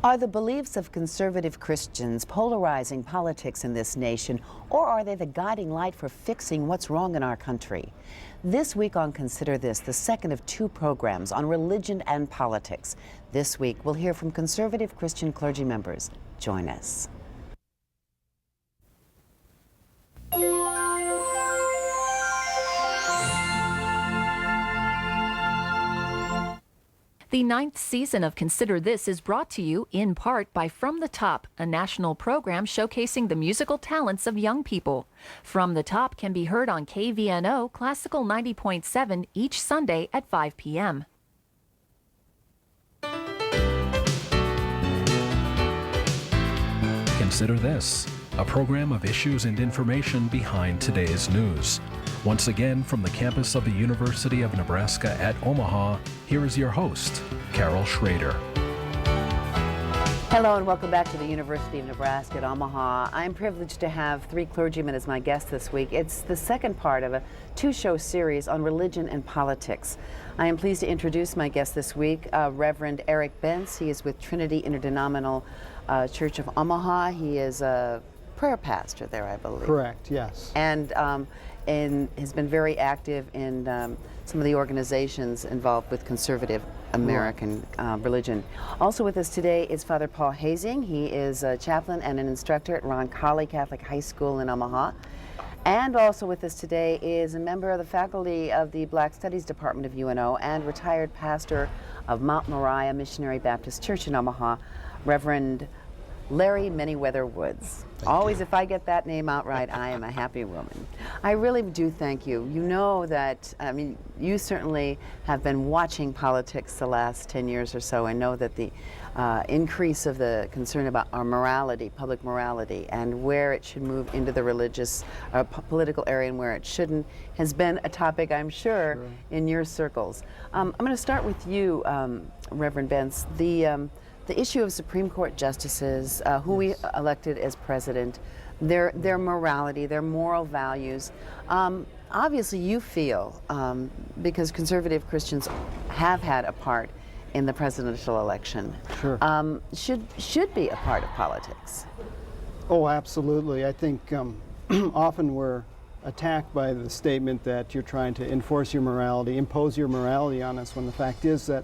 Are the beliefs of conservative Christians polarizing politics in this nation, or are they the guiding light for fixing what's wrong in our country? This week on Consider This, the second of two programs on religion and politics. This week, we'll hear from conservative Christian clergy members. Join us. The 9th season of Consider This is brought to you in part by From the Top, a national program showcasing the musical talents of young people. From the Top can be heard on KVNO Classical 90.7 each Sunday at 5 p.m. Consider This, a program of issues and information behind today's news. Once again, from the campus of the University of Nebraska at Omaha, here is your host, Carol Schrader. Hello and welcome back to the University of Nebraska at Omaha. I'm privileged to have three clergymen as my guests this week. It's the second part of a two-show series on religion and politics. I am pleased to introduce my guest this week, Reverend Eric Bentz. He is with Trinity Interdenominational Church of Omaha. He is a prayer pastor there, I believe. Correct, yes. And has been very active in some of the organizations involved with conservative American religion. Also with us today is Father Paul Hazing. He is a chaplain and an instructor at Roncalli Catholic High School in Omaha. And also with us today is a member of the faculty of the Black Studies Department of UNO and retired pastor of Mount Moriah Missionary Baptist Church in Omaha, Reverend Larry Manyweather Woods. Always, if I get that name out right, I am a happy woman. I really do thank you. You know that, I mean, you certainly have been watching politics the last 10 years or so and know that the increase of the concern about our morality, public morality, and where it should move into the religious, political area and where it shouldn't, has been a topic, I'm sure, in your circles. I'm going to start with you, Reverend Bentz. The issue of Supreme Court justices, who we elected as president, their morality, their moral values. Obviously, you feel, because conservative Christians have had a part in the presidential election, should be a part of politics. Oh, absolutely. I think often we're attacked by the statement that you're trying to enforce your morality, impose your morality on us, when the fact is that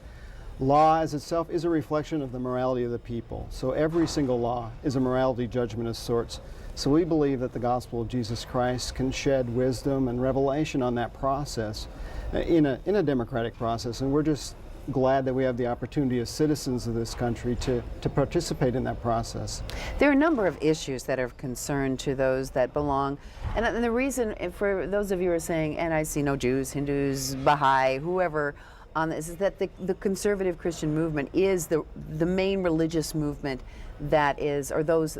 law as itself is a reflection of the morality of the people. So every single law is a morality judgment of sorts. So we believe that the gospel of Jesus Christ can shed wisdom and revelation on that process in a democratic process. And we're just glad that we have the opportunity as citizens of this country to participate in that process. There are a number of issues that are of concern to those that belong. And the reason, for those of you who are saying, and I see no Jews, Hindus, Baha'i, whoever, on this, is that the conservative Christian movement is the main religious movement that is, or those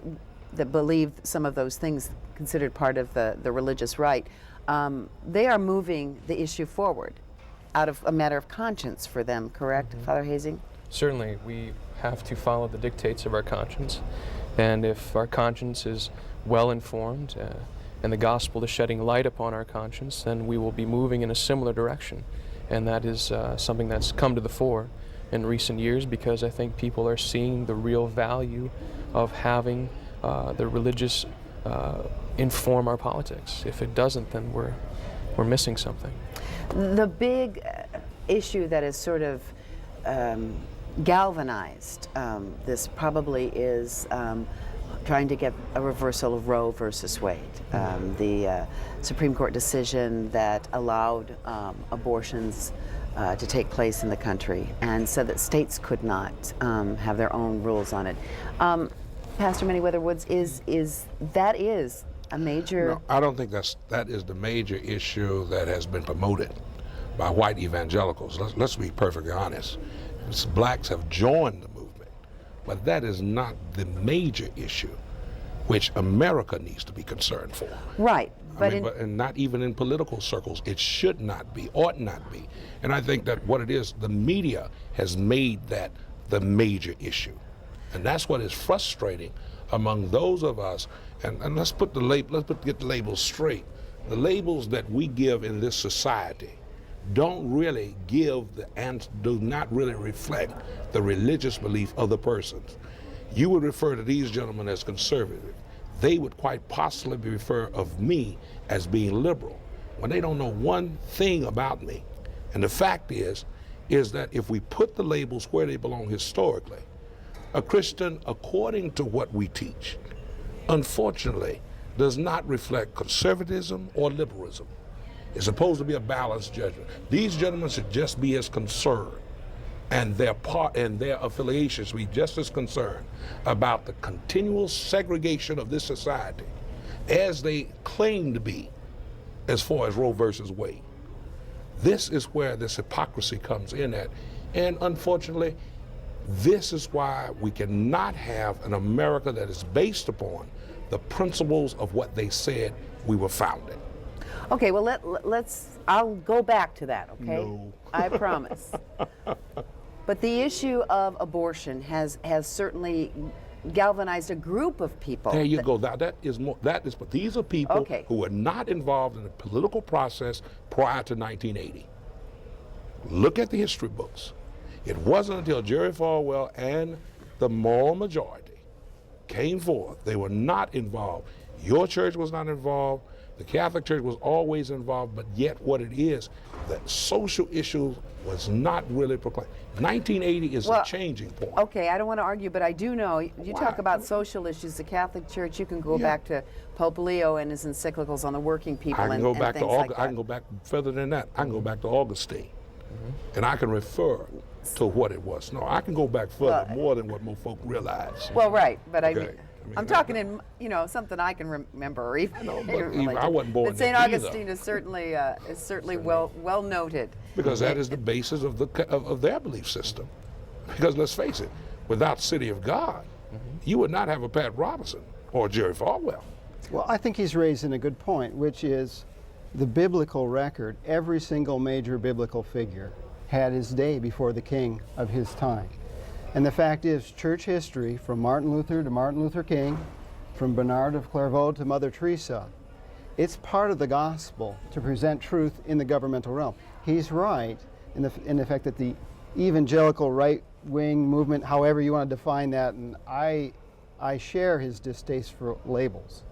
that believe some of those things considered part of the religious right, they are moving the issue forward out of a matter of conscience for them, correct, Father Hazing? Certainly, we have to follow the dictates of our conscience, and if our conscience is well informed and the gospel is shedding light upon our conscience, then we will be moving in a similar direction. And that is something that's come to the fore in recent years, because I think people are seeing the real value of having the religious inform our politics. If it doesn't, then we're missing something. The big issue that is sort of galvanized this probably is trying to get a reversal of Roe versus Wade, the Supreme Court decision that allowed abortions to take place in the country and said that states could not have their own rules on it. Pastor Manyweather Woods, is a major... No, I don't think that is the major issue that has been promoted by white evangelicals. Let's be perfectly honest. Blacks have joined the movement, but that is not the major issue which America needs to be concerned for. Right. And not even in political circles. It should not be, ought not be. And I think that what it is, the media has made that the major issue. And that's what is frustrating among those of us. And let's get the labels straight. The labels that we give in this society don't really give and do not really reflect the religious belief of the persons. you would refer to these gentlemen as conservative. They would quite possibly refer of me as being liberal, when they don't know one thing about me. And the fact is that if we put the labels where they belong historically, a Christian, according to what we teach, unfortunately, does not reflect conservatism or liberalism. It's supposed to be a balanced judgment. These gentlemen should just be as concerned, and their part and their affiliations should be just as concerned about the continual segregation of this society as they claim to be as far as Roe versus Wade. This is where this hypocrisy comes in at. And unfortunately, this is why we cannot have an America that is based upon the principles of what they said we were founded. Okay, well, I'll go back to that, okay? No. I promise. But the issue of abortion has certainly galvanized a group of people. There you go. That is more. But these are people Okay. who were not involved in the political process prior to 1980. Look at the history books. It wasn't until Jerry Falwell and the moral majority came forth. They were not involved. Your church was not involved. The Catholic Church was always involved, but yet what it is, that social issue was not really proclaimed. 1980 is a changing point. Okay, I don't want to argue, but I do know, you Why? talk about social issues, the Catholic Church, you can go back to Pope Leo and his encyclicals on the working people I can and go back to things like that. I can go back further than that. I can go back to Augustine, and I can refer to what it was. No, I can go back further, Well, more than what most folk realize. Well, right, but Okay. I'm talking in, something I can remember, or even, know, but even I wasn't born But St. then either. Augustine is certainly well noted. Because that is the basis of their belief system. Because let's face it, without City of God, you would not have a Pat Robertson or a Jerry Falwell. Well, I think he's raising a good point, which is the biblical record. Every single major biblical figure had his day before the king of his time. And the fact is, church history, from Martin Luther to Martin Luther King, from Bernard of Clairvaux to Mother Teresa, it's part of the gospel to present truth in the governmental realm. He's right in the fact that the evangelical right-wing movement, however you want to define that, and I share his distaste for labels.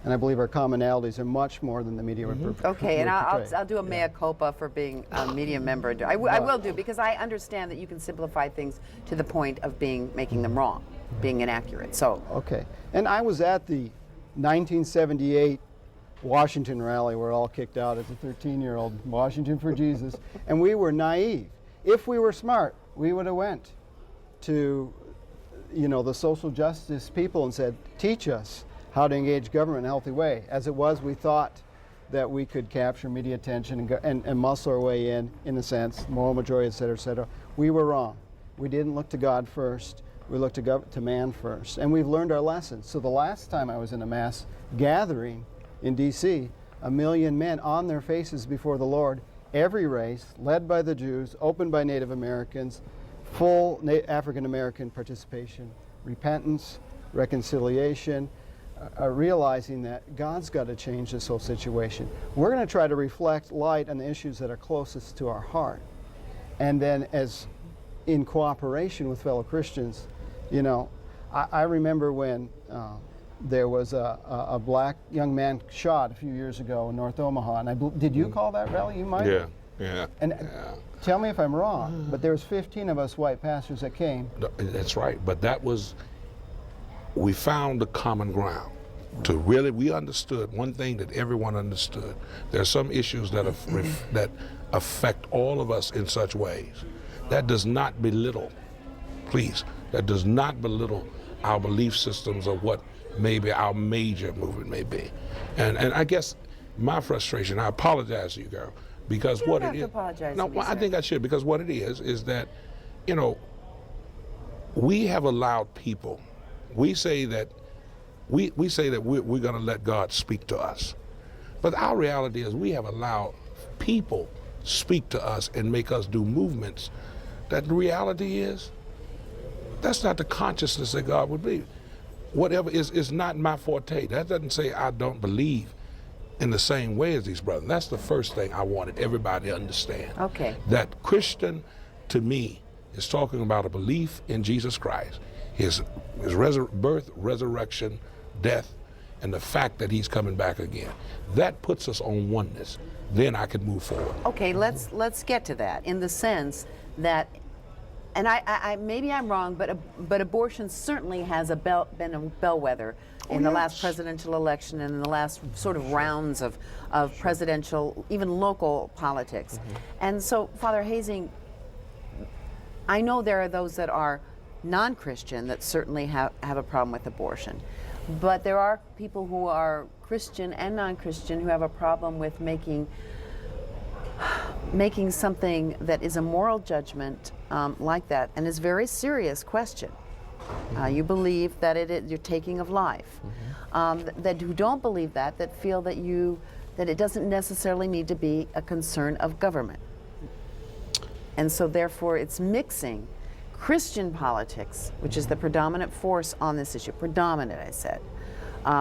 And I believe our commonalities are much more than the media would portray. Okay, and I'll do a mea culpa for being a media member. I will do, because I understand that you can simplify things to the point of making them wrong, being inaccurate. So Okay, and I was at the 1978 Washington rally where it all kicked out as a 13-year-old, Washington for Jesus, and we were naive. If we were smart, we would have went to, the social justice people and said, teach us how to engage government in a healthy way. As it was, we thought that we could capture media attention and muscle our way in a sense, moral majority, et cetera, et cetera. We were wrong. We didn't look to God first. We looked to man first. And we've learned our lessons. So the last time I was in a mass gathering in D.C., 1 million men on their faces before the Lord, every race, led by the Jews, opened by Native Americans, full African American participation, repentance, reconciliation, realizing that God's got to change this whole situation. We're going to try to reflect light on the issues that are closest to our heart. And then as in cooperation with fellow Christians, I remember when there was a black young man shot a few years ago in North Omaha, and did you call that rally? You might. Yeah. And tell me if I'm wrong, but there was 15 of us white pastors that came. No, that's right. But we found the common ground. We understood one thing that everyone understood. There are some issues that affect all of us in such ways. That does not belittle, please, that does not belittle our belief systems or what maybe our major movement may be. And I guess my frustration, I apologize to you, girl, because You what don't have it to is. apologize No, to me, well, I sir. think I should, because what it is that, we have allowed people. We say that we're going to let God speak to us, but our reality is we have allowed people speak to us and make us do movements that the reality is that's not the consciousness that God would be. Whatever is not my forte. That doesn't say I don't believe in the same way as these brothers. That's the first thing I wanted everybody to understand. Okay. That Christian, to me, is talking about a belief in Jesus Christ, his birth, resurrection, death, and the fact that he's coming back again. That puts us on oneness. Then I can move forward. Okay, let's get to that in the sense that, and I maybe I'm wrong, but abortion certainly has been a bellwether in the last presidential election and in the last sort of rounds of presidential, even local politics. And so, Father Hazing, I know there are those that are non-Christian that certainly have a problem with abortion. But there are people who are Christian and non-Christian who have a problem with making something that is a moral judgment like that, and is a very serious question. You believe that you're taking of life. That who don't believe that feel that it doesn't necessarily need to be a concern of government. And so therefore it's mixing Christian politics, which is the predominant force on this issue, predominant I said,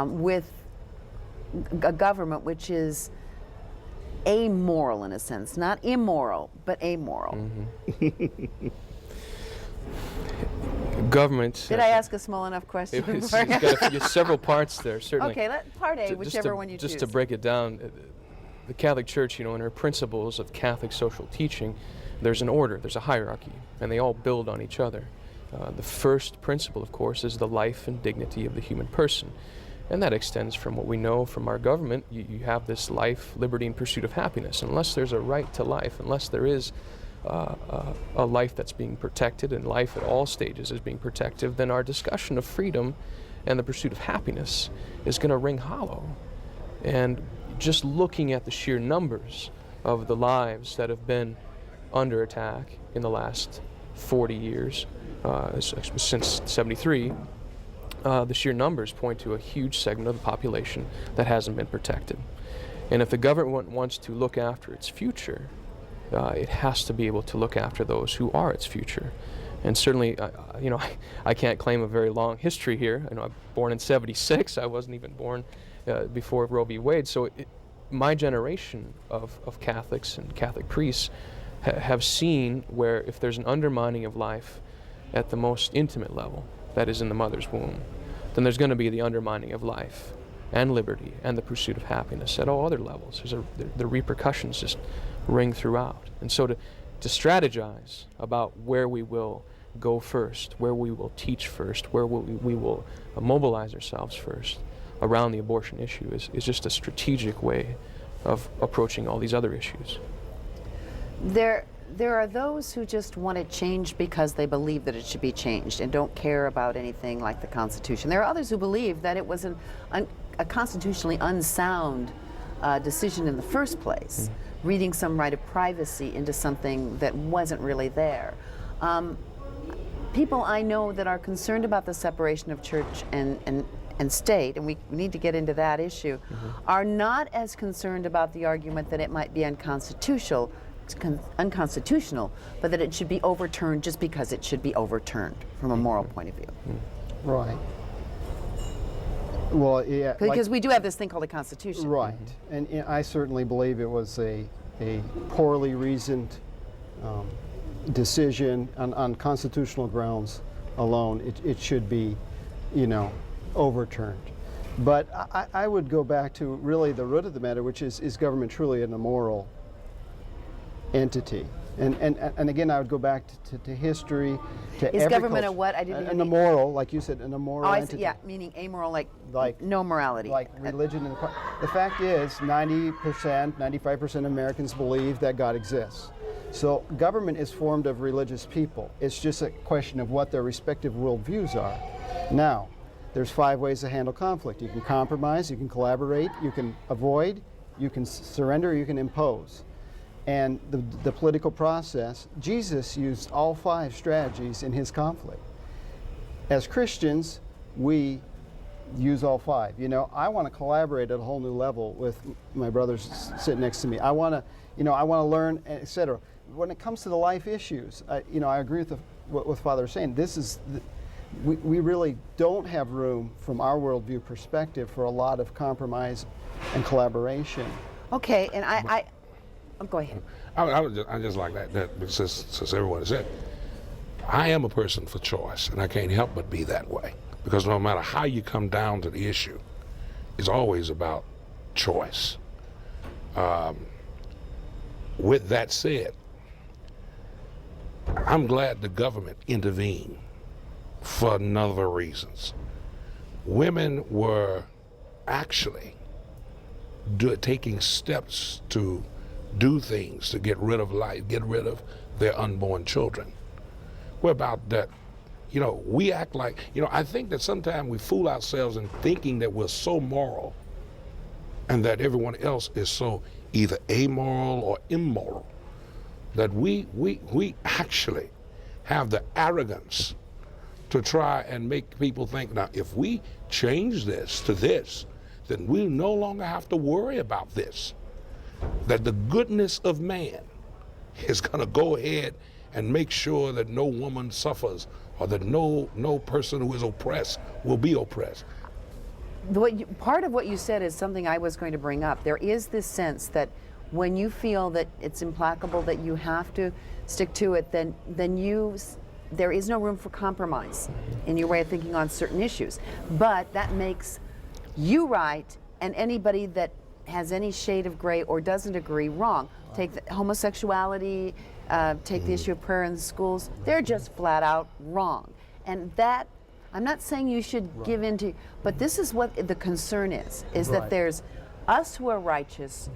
with a government which is amoral in a sense, not immoral, but amoral. Government. Did I ask a small enough question? It's got several parts there, certainly. Okay, part A, whichever one you choose. Just to break it down, the Catholic Church, in her principles of Catholic social teaching, there's an order, there's a hierarchy, and they all build on each other. The first principle, of course, is the life and dignity of the human person. And that extends from what we know from our government. You have this life, liberty, and pursuit of happiness. Unless there's a right to life, unless there is a life that's being protected, and life at all stages is being protected, then our discussion of freedom and the pursuit of happiness is going to ring hollow. And just looking at the sheer numbers of the lives that have been under attack in the last 40 years, since 73, the sheer numbers point to a huge segment of the population that hasn't been protected. And if the government wants to look after its future, it has to be able to look after those who are its future. And certainly, I can't claim a very long history here. I'm born in 76. I wasn't even born before Roe v. Wade. So my generation of Catholics and Catholic priests have seen where if there's an undermining of life at the most intimate level, that is in the mother's womb, then there's going to be the undermining of life and liberty and the pursuit of happiness at all other levels. The repercussions just ring throughout. And so to strategize about where we will go first, where we will teach first, where we will mobilize ourselves first around the abortion issue is just a strategic way of approaching all these other issues. There are those who just want it changed because they believe that it should be changed and don't care about anything like the Constitution. There are others who believe that it was a constitutionally unsound decision in the first place, reading some right of privacy into something that wasn't really there. People I know that are concerned about the separation of church and state, and we need to get into that issue, are not as concerned about the argument that it might be unconstitutional, but that it should be overturned just because it should be overturned from a moral point of view. Right. Well, yeah. Because we do have this thing called the Constitution. Right. And I certainly believe it was a poorly reasoned decision on constitutional grounds alone. It should be, overturned. But I would go back to really the root of the matter, which is government truly an immoral entity? And again, I would go back to history, to Is government a what? I didn't an immoral, like you said, an immoral entity. Yeah, meaning amoral, like no morality. Like religion. The fact is, 90%, 95% of Americans believe that God exists. So government is formed of religious people. It's just a question of what their respective worldviews are. Now, there's 5 ways to handle conflict. You can compromise, you can collaborate, you can avoid, you can surrender, you can impose. And the political process, Jesus used all 5 strategies in his conflict. As Christians, we use all 5. I want to collaborate at a whole new level with my brothers sitting next to me. I want to learn, etc. When it comes to the life issues, I agree with what Father is saying. We really don't have room from our worldview perspective for a lot of compromise and collaboration. Okay, and go ahead. I just like that since everyone has said, I am a person for choice, and I can't help but be that way. Because no matter how you come down to the issue, it's always about choice. With that said, I'm glad the government intervened for a number of reasons. Women were actually taking steps to do things to get rid of life, get rid of their unborn children. We're about that. You know, we act like, you know, I think that sometimes we fool ourselves in thinking that we're so moral and that everyone else is so either amoral or immoral, that we actually have the arrogance to try and make people think, now, if we change this to this, then we no longer have to worry about this. That the goodness of man is going to go ahead and make sure that no woman suffers, or that no person who is oppressed will be oppressed. Part of what you said is something I was going to bring up. There is this sense that when you feel that it's implacable, that you have to stick to it, then there is no room for compromise in your way of thinking on certain issues. But that makes you right, and anybody that has any shade of gray or doesn't agree wrong. Take homosexuality, take the issue of prayer in the schools. They're just flat out wrong. And that, I'm not saying you should give in to, but this is what the concern is that there's us who are righteous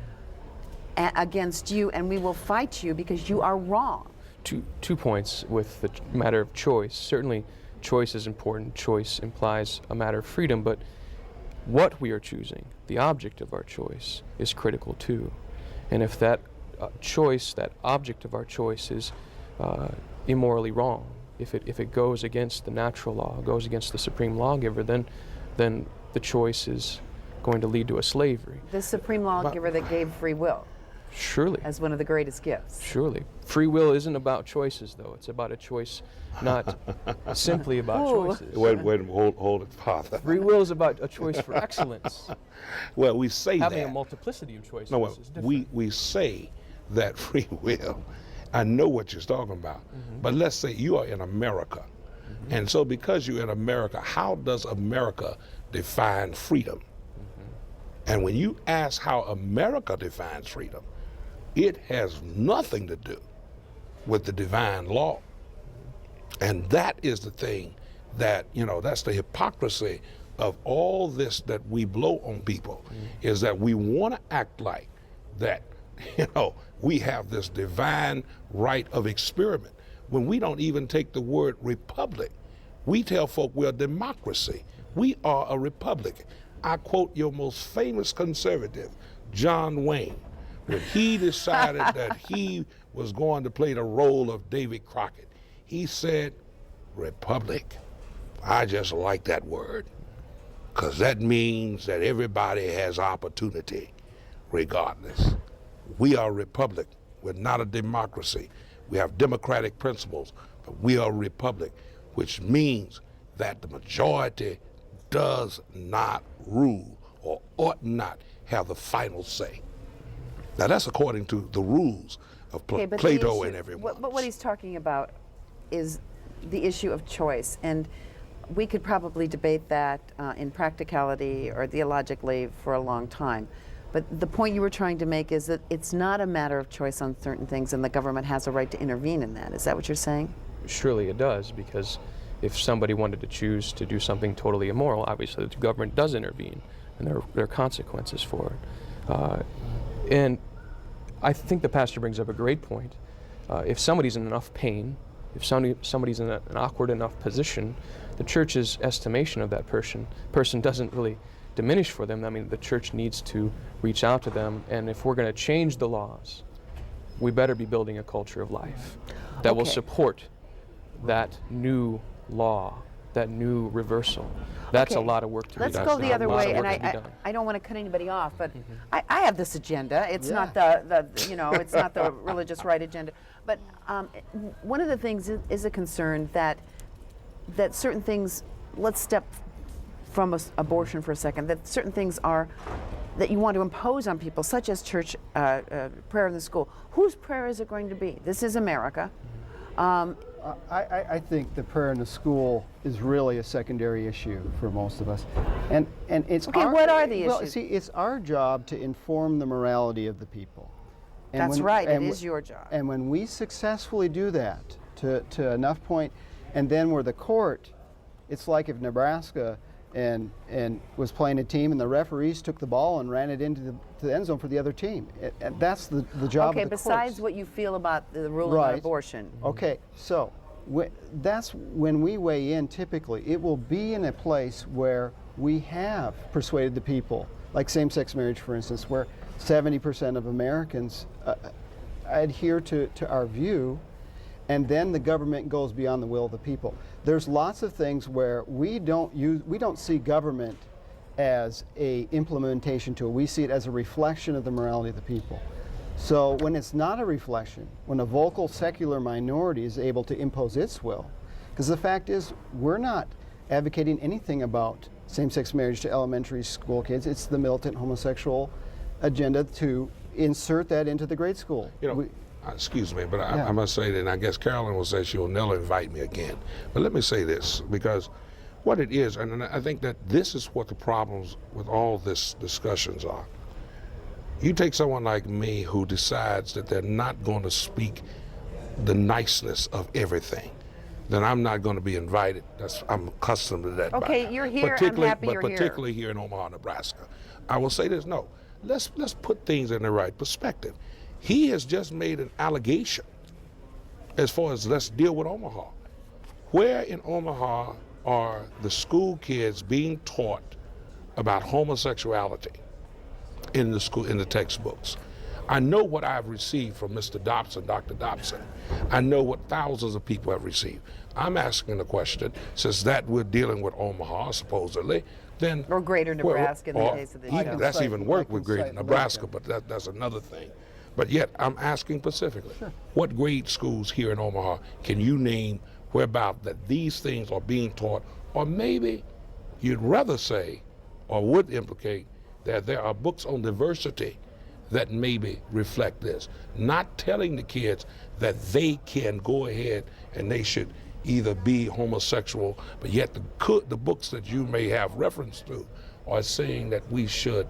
against you, and we will fight you because you are wrong. Two points with the matter of choice. Certainly, choice is important. Choice implies a matter of freedom, but what we are choosing, the object of our choice, is critical too. And if that choice, that object of our choice, is immorally wrong, if it goes against the natural law, goes against the supreme lawgiver, then the choice is going to lead to a slavery. The supreme lawgiver that gave free will. Surely. As one of the greatest gifts. Surely. Free will isn't about choices, though. It's about a choice, not simply about choices. Wait, hold it, Father. Free will is about a choice for excellence. Well, we say Having that. a multiplicity of choices No, is different. we say that free will. I know what you're talking about. But let's say you are in America. And so because you're in America, how does America define freedom? And when you ask how America defines freedom, it has nothing to do with the divine law. And that is the thing that, you know, that's the hypocrisy of all this that we blow on people, is that we want to act like that, you know, we have this divine right of experiment when we don't even take the word republic. We tell folk we're a democracy. We are a republic. I quote your most famous conservative, John Wayne, when he decided that he was going to play the role of Davy Crockett. He said, republic. I just like that word, because that means that everybody has opportunity regardless. We are a republic. We're not a democracy. We have democratic principles, but we are a republic, which means that the majority does not rule or ought not have the final say. Now that's according to the rules of Plato and everyone. But what he's talking about is the issue of choice, and we could probably debate that in practicality or theologically for a long time. But the point you were trying to make is that it's not a matter of choice on certain things, and the government has a right to intervene in that. Is that what you're saying? Surely it does, because if somebody wanted to choose to do something totally immoral, obviously the government does intervene, and there are consequences for it. And I think the pastor brings up a great point. If somebody's in enough pain, if somebody's in an awkward enough position, the church's estimation of that person doesn't really diminish for them. I mean, the church needs to reach out to them, and if we're going to change the laws, we better be building a culture of life that will support that new law, that new reversal. That's a lot of work to be done. Let's go the other way, and I don't want to cut anybody off, but I have this agenda. It's not it's not the religious right agenda. But one of the things is a concern that certain things, let's step from abortion for a second, that certain things are that you want to impose on people, such as church prayer in the school. Whose prayer is it going to be? This is America. I think the prayer in the school is really a secondary issue for most of us, and it's Okay, what are the well, issues? see, it's our job to inform the morality of the people. And That's right, it and is your job. And when we successfully do that to enough point, and then where the court, it's like if Nebraska and was playing a team and the referees took the ball and ran it into the end zone for the other team. And that's the job Okay, of the besides courts. what you feel about the ruling on Right. abortion. Okay, so that's when we weigh in. Typically, it will be in a place where we have persuaded the people, like same-sex marriage, for instance, where 70% of Americans adhere to our view, and then the government goes beyond the will of the people. There's lots of things where we don't see government as a implementation tool. We see it as a reflection of the morality of the people. So when it's not a reflection, when a vocal secular minority is able to impose its will, because the fact is we're not advocating anything about same-sex marriage to elementary school kids. It's the militant homosexual agenda to insert that into the grade school. You know, excuse me, but Yeah. I must say that, and I guess Carolyn will say she'll never invite me again. But let me say this, because what it is, and I think that this is what the problems with all this discussions are. You take someone like me who decides that they're not going to speak the niceness of everything, then I'm not going to be invited. I'm accustomed to that. Okay, by- you're here. I'm particularly- happy you're but here. particularly here in Omaha, Nebraska. I will say this, no, let's put things in the right perspective. He has just made an allegation as far as let's deal with Omaha. Where in Omaha are the school kids being taught about homosexuality in the school, in the textbooks? I know what I've received from Mr. Dobson, Dr. Dobson. I know what thousands of people have received. I'm asking the question, since that we're dealing with Omaha, supposedly, then... Or greater Nebraska in the case of the show. That's even worse with greater cite Nebraska, Nebraska. but that's another thing. But yet, I'm asking specifically, what grade schools here in Omaha can you name whereabout that these things are being taught? Or maybe you'd rather say, or would implicate, that there are books on diversity that maybe reflect this. Not telling the kids that they can go ahead and they should either be homosexual, but yet the books that you may have reference to are saying that we should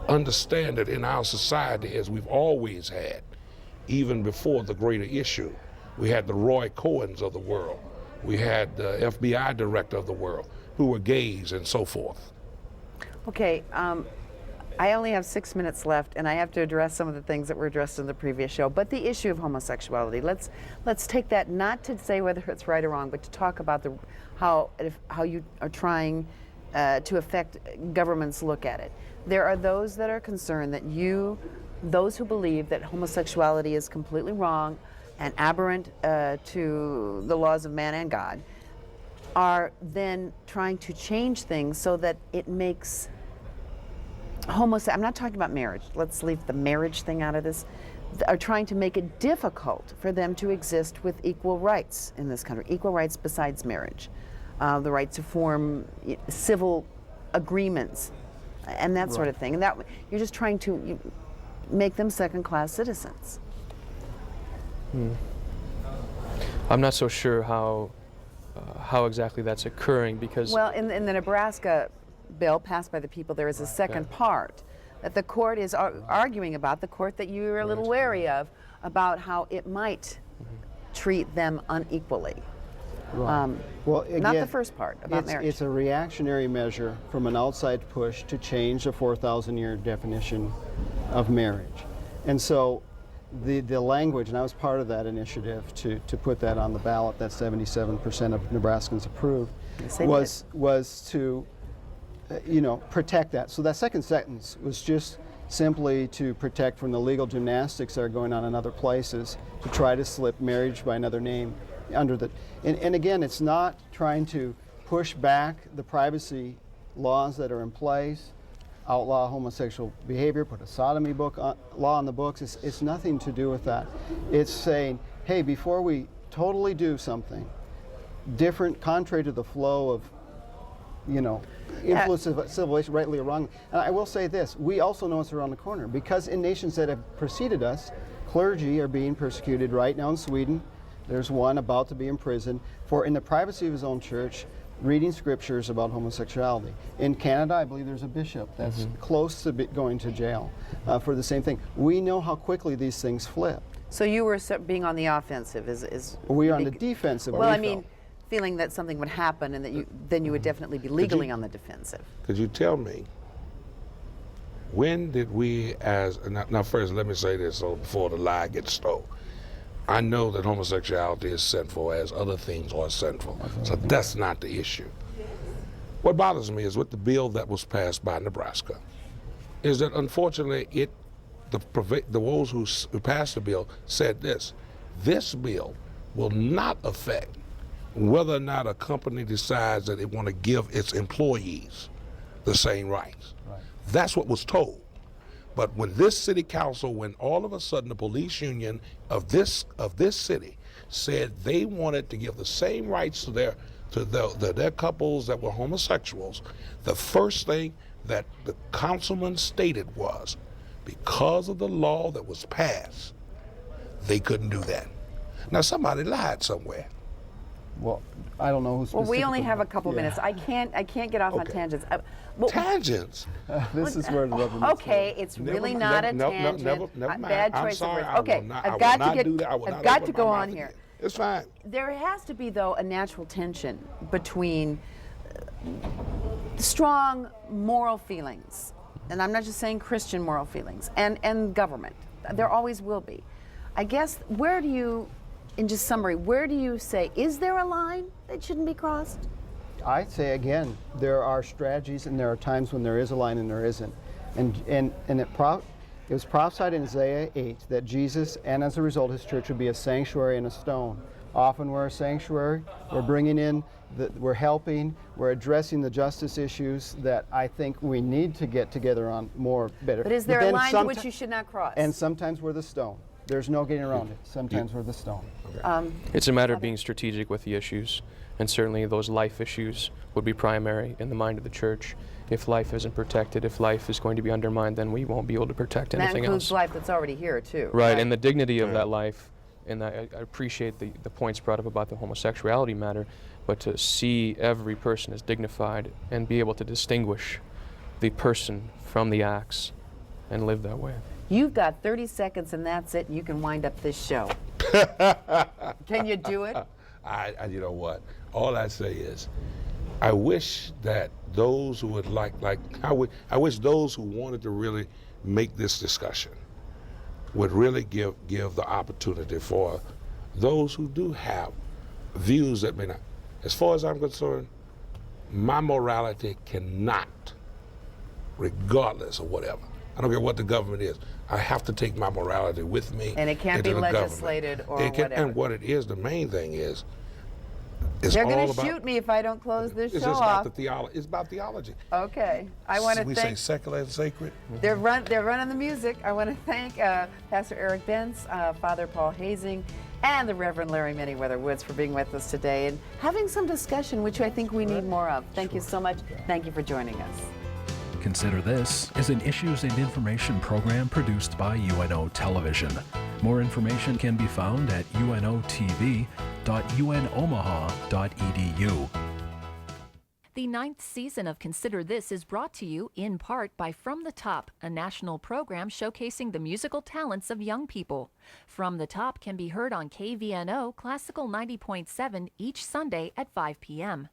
understand that in our society, as we've always had, even before the greater issue, we had the Roy Cohens of the world, we had the FBI director of the world, who were gays and so forth. Okay, I only have 6 minutes left, and I have to address some of the things that were addressed in the previous show. But the issue of homosexuality, let's take that not to say whether it's right or wrong, but to talk about how you are trying to affect government's look at it. There are those that are concerned that those who believe that homosexuality is completely wrong and aberrant to the laws of man and God, are then trying to change things so that it makes I'm not talking about marriage. Let's leave the marriage thing out of this. Are trying to make it difficult for them to exist with equal rights in this country. Equal rights besides marriage, the right to form civil agreements, and that sort of thing. And that you're just trying to make them second-class citizens. I'm not so sure how exactly that's occurring because Well, in the Nebraska bill passed by the people, there is a second part that the court is arguing about, the court that you are a little wary of, about how it might treat them unequally. Well, again, Not the first part about marriage. It's a reactionary measure from an outside push to change the 4,000-year definition of marriage. And so the language, and I was part of that initiative to put that on the ballot, that 77% of Nebraskans approved, Yes, they was to protect that. So that second sentence was just simply to protect from the legal gymnastics that are going on in other places to try to slip marriage by another name under the, and again, it's not trying to push back the privacy laws that are in place, outlaw homosexual behavior, put a sodomy law on the books. It's nothing to do with that. It's saying, hey, before we totally do something different, contrary to the flow of, influence of civilization, rightly or wrongly. And I will say this, we also know it's around the corner, because in nations that have preceded us, clergy are being persecuted right now in Sweden. There's one about to be imprisoned for, in the privacy of his own church, reading scriptures about homosexuality. In Canada, I believe there's a bishop that's close to going to jail for the same thing. We know how quickly these things flip. So you were being on the offensive. We're on the defensive. Well, we I mean, felt. feeling that something would happen and that you would definitely be legally on the defensive. Could you tell me, when did we now first let me say this so before the lie gets stole. I know that homosexuality is sinful as other things are sinful. So that's not the issue. What bothers me is with the bill that was passed by Nebraska, is that unfortunately those who passed the bill said this bill will not affect whether or not a company decides that it want to give its employees the same rights. Right. That's what was told. But when this city council, when all of a sudden the police union of this city said they wanted to give the same rights to their couples that were homosexuals, the first thing that the councilman stated was, because of the law that was passed, they couldn't do that. Now somebody lied somewhere. Well, I don't know who specifically. Well, we only have a couple minutes. I can't get off on tangents. Tangents? This is where the rubber meets Okay, it's really not a tangent. Never mind. Bad I'm choice sorry. of words. Okay, I've got to go on here. It's fine. There has to be, though, a natural tension between strong moral feelings, and I'm not just saying Christian moral feelings, and government. There always will be. I guess, where do you, in just summary, where do you say, is there a line that shouldn't be crossed? I say again, there are strategies and there are times when there is a line and there isn't. And it was prophesied in Isaiah 8 that Jesus, and as a result his church, would be a sanctuary and a stone. Often we're a sanctuary, we're bringing in, we're helping, we're addressing the justice issues that I think we need to get together on better. But is there a line to which you should not cross? And sometimes we're the stone. There's no getting around it. Sometimes we're the stone. It's a matter of being strategic with the issues, and certainly those life issues would be primary in the mind of the church. If life isn't protected, if life is going to be undermined, then we won't be able to protect anything else. That includes life that's already here, too. Right, and the dignity of that life, and I appreciate the points brought up about the homosexuality matter, but to see every person as dignified and be able to distinguish the person from the acts and live that way. You've got 30 seconds and that's it. You can wind up this show. Can you do it? You know what? All I say is, I wish that those who would I wish those who wanted to really make this discussion would really give the opportunity for those who do have views that may not. As far as I'm concerned, my morality cannot, regardless of whatever, I don't care what the government is, I have to take my morality with me. And it can't be legislated or whatever. And what it is, the main thing is, they're going to shoot me if I don't close this show off. It's about theology. Okay. I want to thank. We say secular and sacred. They're running the music. I want to thank Pastor Eric Bentz, Father Paul Hazing, and the Reverend Larry Manyweather Woods for being with us today and having some discussion, which I think we need more of. Thank you so much. Thank you for joining us. Consider This is an issues and information program produced by UNO Television. More information can be found at unotv.unomaha.edu. The 9th season of Consider This is brought to you in part by From the Top, a national program showcasing the musical talents of young people. From the Top can be heard on KVNO Classical 90.7 each Sunday at 5 p.m.